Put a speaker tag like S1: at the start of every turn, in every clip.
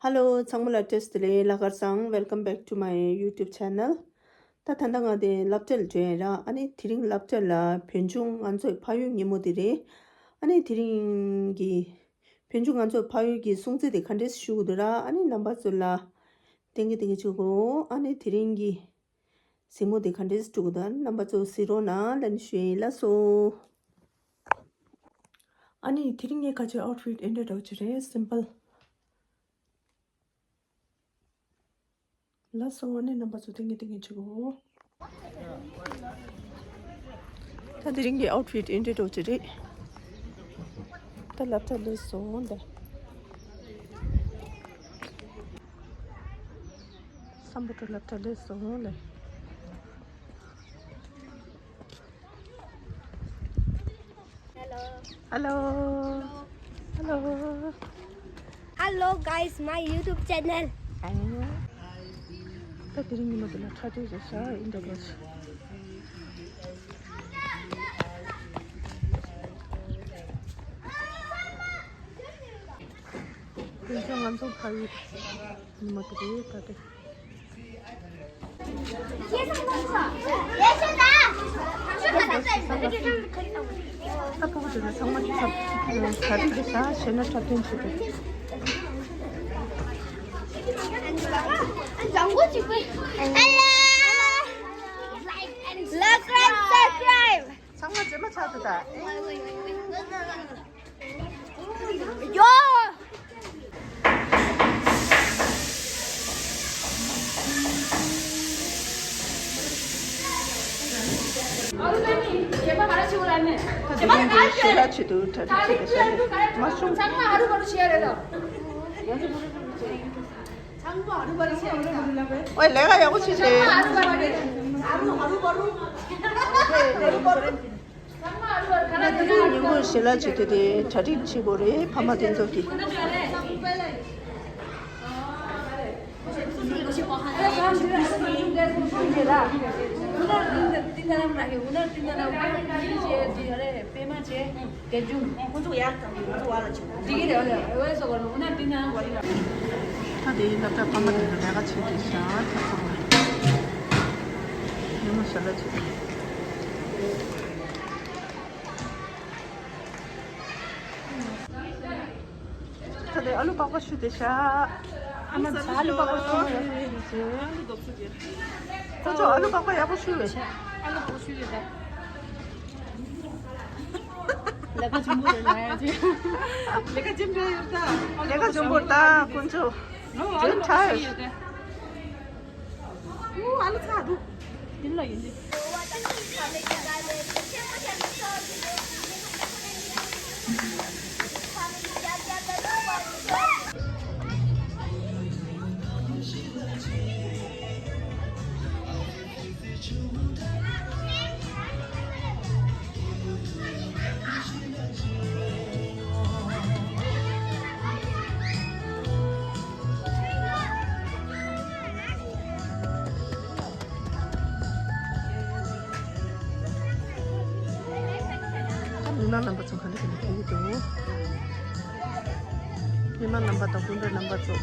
S1: Hello, Changmul artist le lagarsang. Welcome back to my YouTube channel. Ta thandanga de laptel jera ani thiring laptel la pyenjung anso phayu nimodire ani thiring gi pyenjung anso phayu gi sungje de khandes shugudra ani number zola tengi chugo ani thiring gi simo de khandes chugudan number zo 0 na lan shwe la so ani thiring ge kaje outfit ended out simple Last one number two thing chigo. The ring outfit ended today. The latter is so on the some better latter is so on. Hello. Hello.
S2: Hello guys, my YouTube channel.
S1: The ring of the latter is in the bush. I'm so tired. You must be it. 아빠가 정말 다른 회사 셔너 찾던 집에
S2: Subscribe.
S1: 정말 제발 찾다.
S2: Yo.
S3: 제발 가르치고 라면. 제발
S1: 샐러드도 다르게 마숑
S3: 장마 하루바로 시야래요. 장마 하루바로 시야래요.
S1: 왜 내가 야구 치지?
S3: 하루바로
S1: 이거 샐러드들이 다리 치고래 파마된 저기 다들 남자 파마된 내가 치기 시작 이거 샐러드 다들 알루 바꿔 주대샤 한번 알루 바꿔 주세요. 저 알루 바꿔 야고 주래.
S3: 알로 보시리다. 내가 준비를 해야지. 내가 준비했다.
S1: 내가 좀 볼다 군주. 좀 잘.
S3: 오, 알로 차. 일로 인지.
S1: 이만 넘버 좀 가는 게 되기도. 이만 넘버 더 군대 넘버 좀.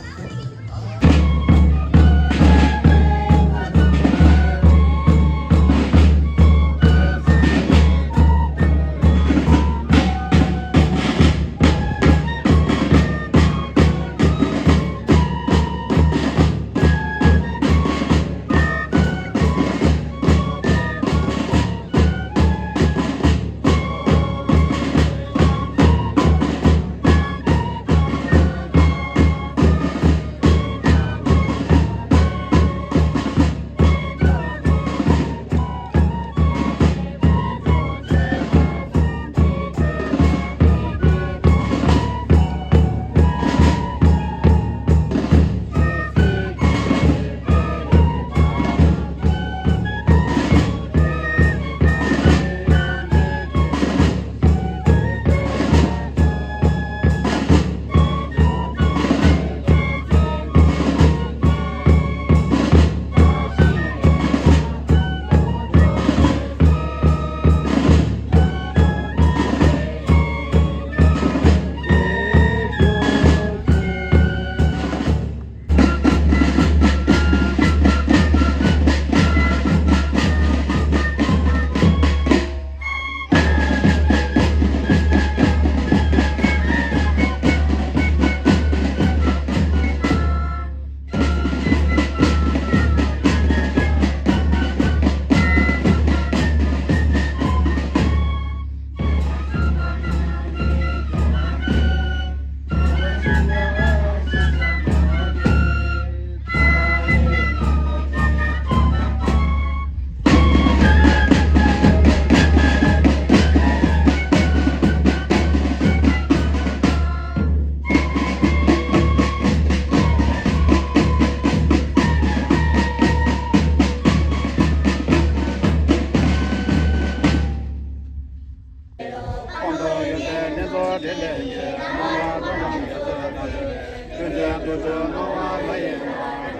S4: 多着我啊来也，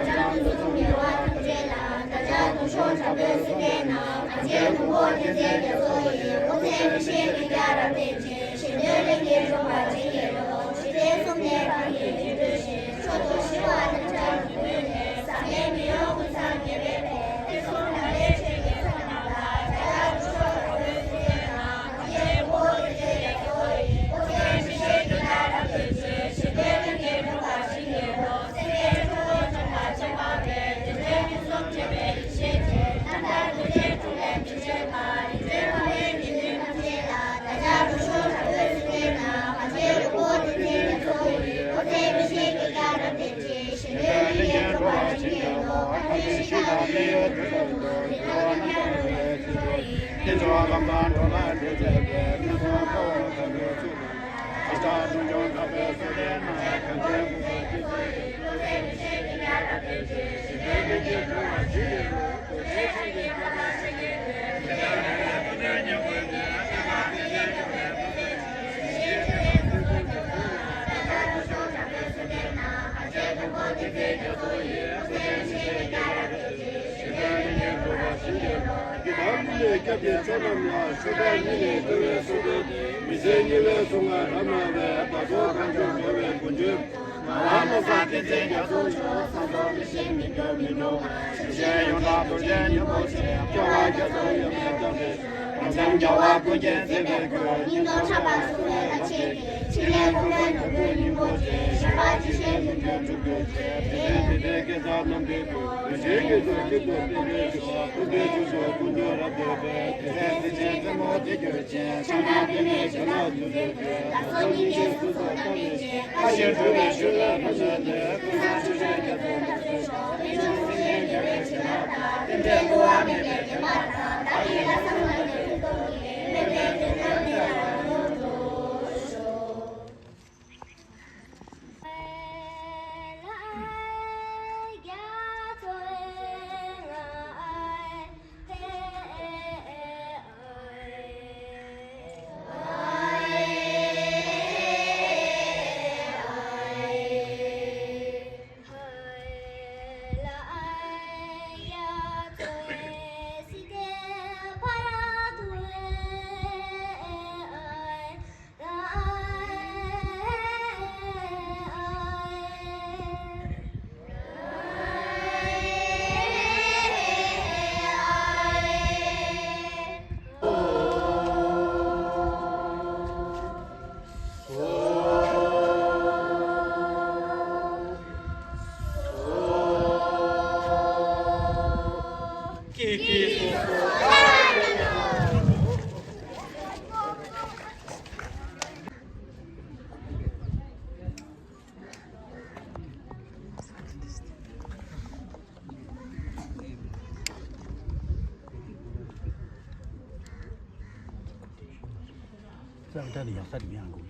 S4: 大家都从别话不接纳，大家都说差别是别闹，俺姐通过天天的作业，我才不写给家人面前，谁的人也说话今夜了，谁的送别方言绝对是，说都希望能这样子对待，三年没有婚丧也别陪，别从那边去也从那来，大家都说差别是别闹，俺姐我天天的作业，我才不写给家人面前，谁的人也说话今夜了，谁的说我正话正话呗，对对对送这边一些钱，咱们都接住来直接吧，你最后面你最看见了，大家都说差别是别闹，俺姐我天天的作业，我才不写给家人面前，谁的人也说话今夜了，俺姐是那边有多多，你说那边有多多，你说干嘛多难的这边，你说搞我特别出来，大家都叫差别是别闹，看见不是自己，我才不写给家人面前，谁的人也说话今夜了，我才不写给家人面前，大家都不能认为的，大家别认为的，谁的人不是自己，大家都说差别是别闹，俺姐通过天天的作业，我才不写给家人面前，谁的人也说话今夜了。他们的改变怎么样？说到你的这个说的，没事你来送啊，他们的到时候看就各位kunci。我们发的这条走车，上到的新民革命中，首先用大头钱就不钱，叫我接受也没讲的。我想叫我不见这个歌，你都唱把出来了钱给，青年工人都给你过节，想把这些人跟住过节，别给咱们别过，有些个做就做，别说，不别就说不做了别别，在这钱怎么解决钱？想那别别想那就别别，大嫂你别说说那别别，他先出来学了不是的，不然就学就做不是说，你说今天就别去老大，今天不完别别别骂他，大爷他上来就懂你，别别就让你来我多说。
S5: 这里要在里面估计。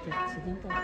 S3: 진짜.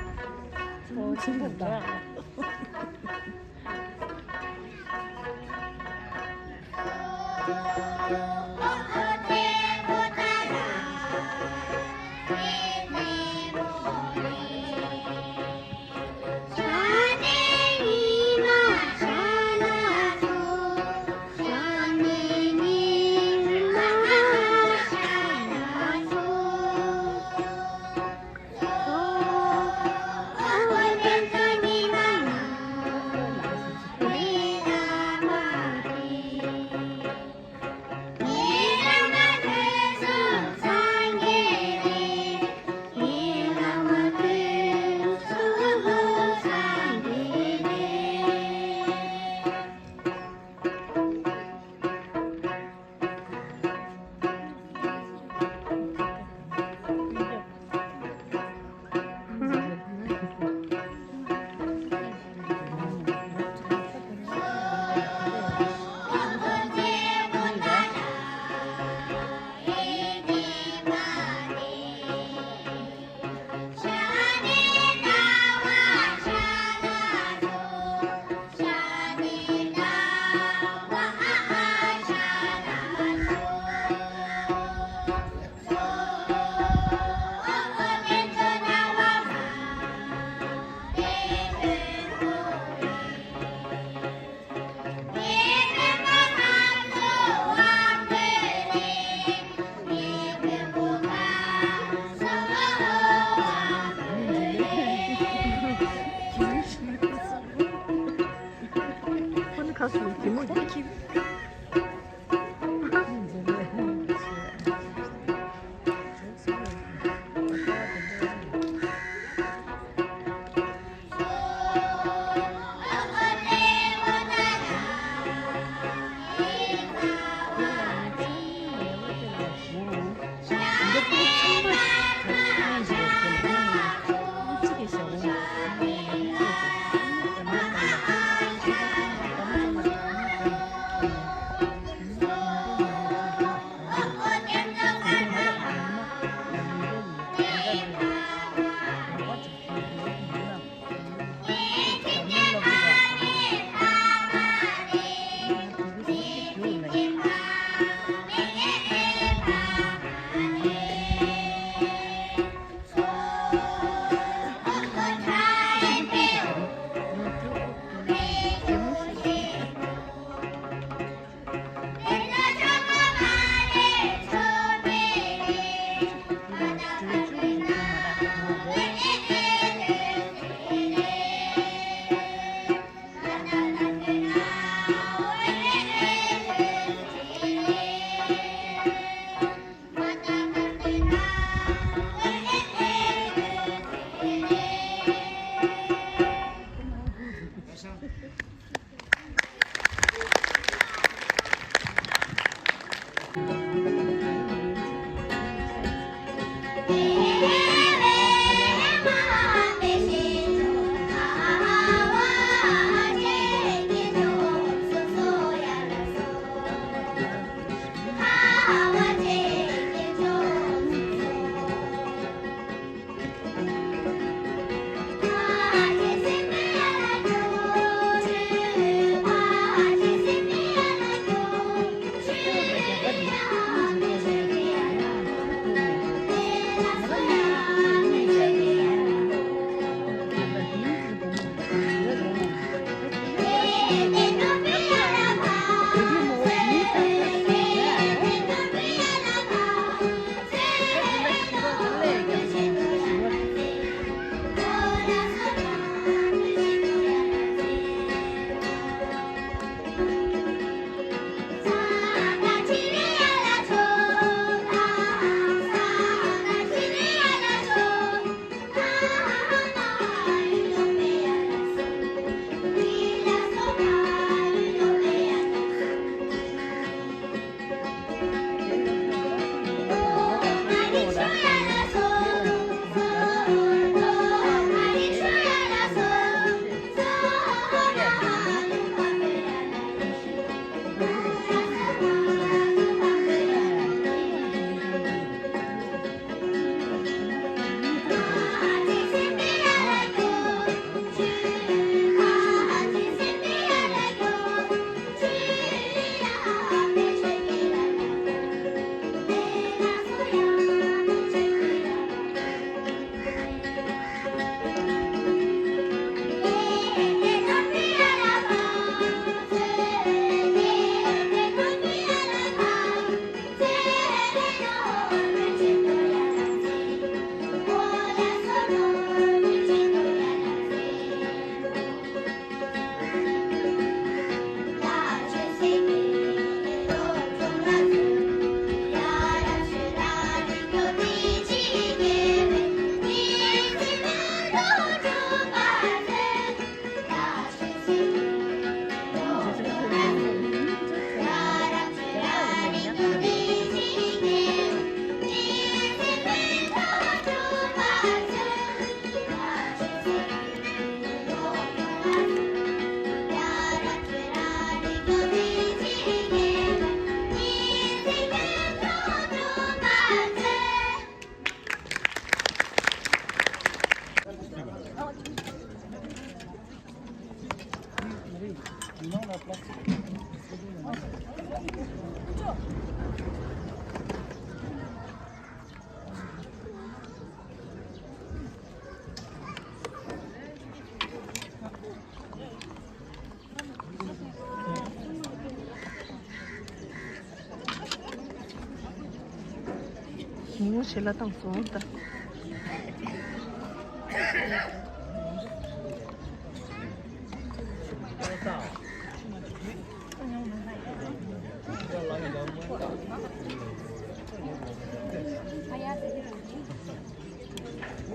S1: 오, 젤라 땅송.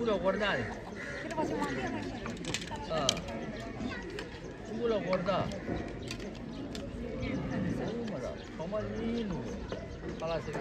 S5: Udah gorda nih. Udah gorda. 정말 이누. 빨아서.